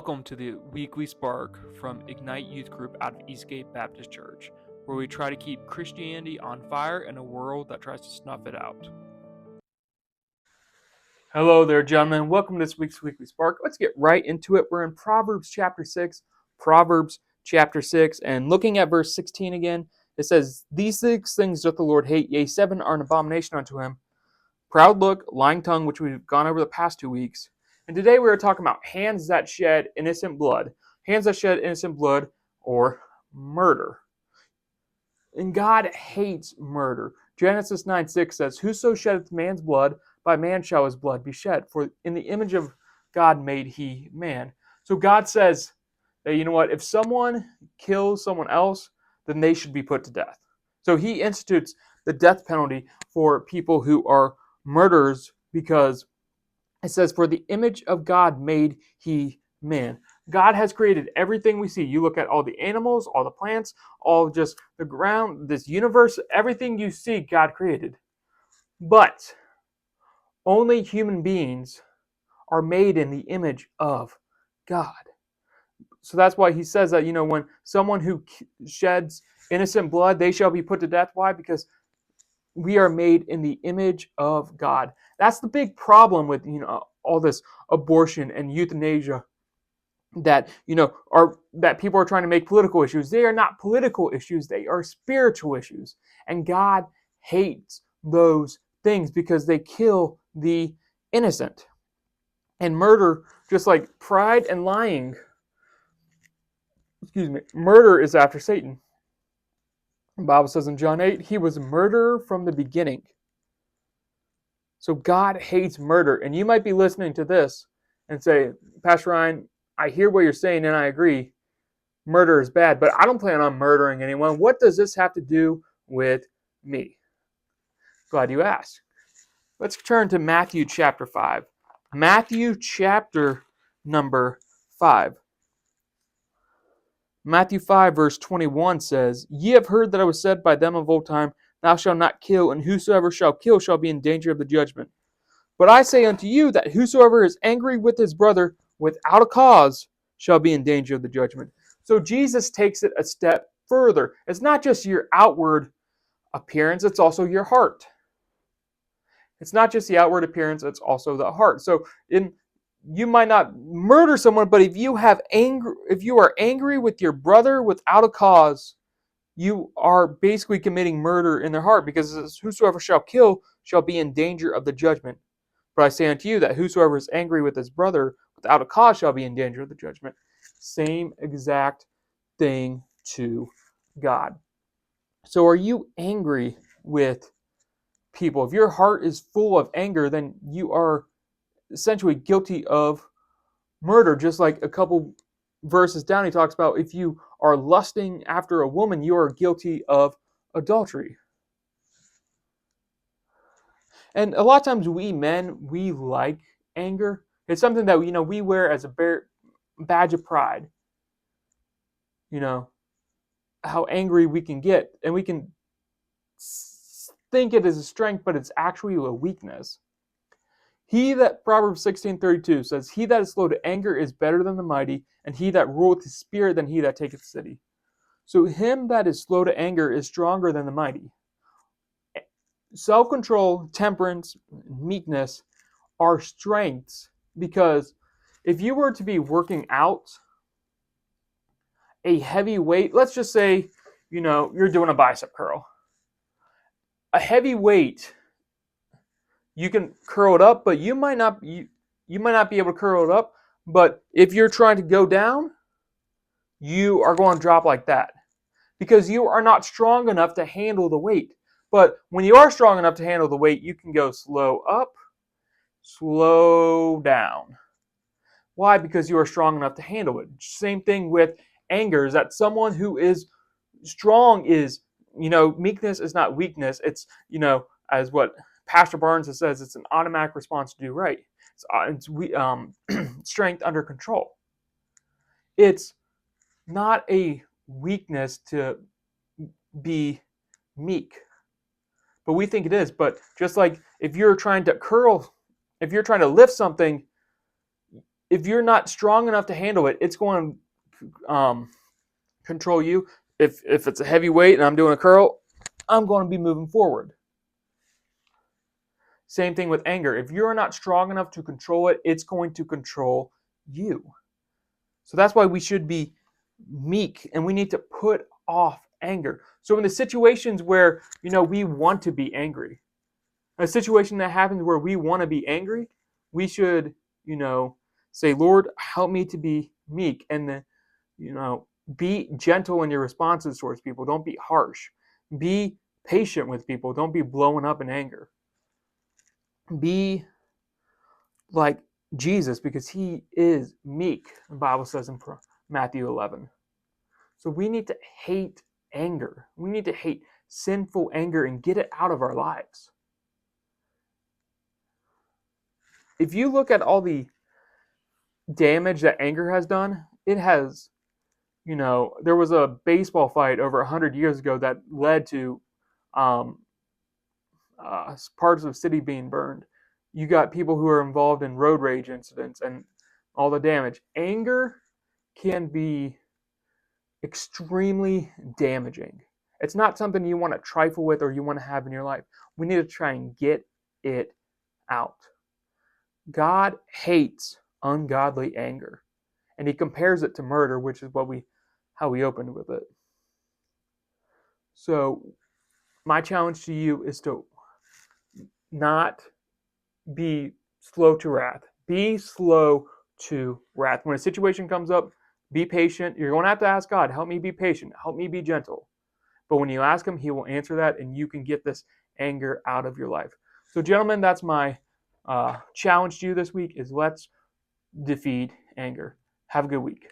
Welcome to the Weekly Spark from Ignite Youth Group out of Eastgate Baptist Church, where we try to keep Christianity on fire in a world that tries to snuff it out. Hello there, gentlemen. Welcome to this week's Weekly Spark. Let's get right into it. We're in Proverbs chapter 6, and looking at verse 16 again, it says, "These 6 things doth the Lord hate, yea, 7 are an abomination unto him. Proud look, lying tongue," which we've gone over the past 2 weeks. And today we are talking about hands that shed innocent blood. Hands that shed innocent blood, or murder. And God hates murder. Genesis 9:6 says, "Whoso sheddeth man's blood, by man shall his blood be shed. For in the image of God made he man." So God says that, you know what, if someone kills someone else, then they should be put to death. So he institutes the death penalty for people who are murderers, because it says, "For the image of God made he man." God has created everything we see. You look at all the animals, all the plants, all just the ground, this universe, everything you see, God created. But only human beings are made in the image of God. So that's why he says that, when someone who sheds innocent blood, they shall be put to death. Why? Because we are made in the image of God. That's the big problem with, all this abortion and euthanasia that, that people are trying to make political issues. They are not political issues. They are spiritual issues. And God hates those things because they kill the innocent. And murder, just like pride and lying, murder is after Satan. The Bible says in John 8, he was a murderer from the beginning. So God hates murder. And you might be listening to this and say, "Pastor Ryan, I hear what you're saying and I agree. Murder is bad, but I don't plan on murdering anyone. What does this have to do with me?" Glad you asked. Let's turn to Matthew chapter 5. Matthew chapter number 5. Matthew 5 verse 21 says, "Ye have heard that it was said by them of old time, Thou shalt not kill, and whosoever shall kill shall be in danger of the judgment. But I say unto you that whosoever is angry with his brother without a cause shall be in danger of the judgment." So Jesus takes it a step further. It's not just your outward appearance, it's also your heart. It's not just the outward appearance, it's also the heart. So you might not murder someone, but if you are angry with your brother without a cause, you are basically committing murder in their heart, because it says, "Whosoever shall kill shall be in danger of the judgment. But I say unto you that whosoever is angry with his brother without a cause shall be in danger of the judgment." Same exact thing to God. So are you angry with people? If your heart is full of anger, then you are essentially guilty of murder. Just like a couple verses down, he talks about if you are lusting after a woman, you are guilty of adultery. And a lot of times we men, we like anger. It's something that we wear as a badge of pride. How angry we can get, and we can think it is a strength, but it's actually a weakness. Proverbs 16:32 says, "He that is slow to anger is better than the mighty, and he that ruleth his spirit than he that taketh the city." So him that is slow to anger is stronger than the mighty. Self-control, temperance, meekness are strengths, because if you were to be working out a heavy weight, let's just say, you're doing a bicep curl. A heavy weight, you can curl it up, but you might not be able to curl it up. But if you're trying to go down, you are going to drop like that, because you are not strong enough to handle the weight. But when you are strong enough to handle the weight, you can go slow up, slow down. Why? Because you are strong enough to handle it. Same thing with anger, is that someone who is strong is, meekness is not weakness. It's, as what Pastor Barnes says, it's an automatic response to do right. It's strength under control. It's not a weakness to be meek, but we think it is. But just like if you're trying to lift something, if you're not strong enough to handle it, it's going to control you. If it's a heavy weight and I'm doing a curl, I'm going to be moving forward. Same thing with anger. If you're not strong enough to control it, it's going to control you. So that's why we should be meek, and we need to put off anger. So in the situations where, we want to be angry, a situation that happens where we want to be angry, we should, say, Lord, help me to be meek, and then, be gentle in your responses towards people. Don't be harsh. Be patient with people. Don't be blowing up in anger. Be like Jesus, because he is meek, the Bible says in Matthew 11. So we need to hate anger. We need to hate sinful anger and get it out of our lives. If you look at all the damage that anger has done, it has, there was a baseball fight over 100 years ago that led to parts of the city being burned. You got people who are involved in road rage incidents and all the damage. Anger can be extremely damaging. It's not something you want to trifle with or you want to have in your life. We need to try and get it out. God hates ungodly anger, and he compares it to murder, which is how we opened with it. So my challenge to you is to not be slow to wrath. Be slow to wrath. When a situation comes up, be patient. You're going to have to ask God, help me be patient. Help me be gentle. But when you ask him, he will answer that, and you can get this anger out of your life. So, gentlemen, that's my challenge to you this week is let's defeat anger. Have a good week.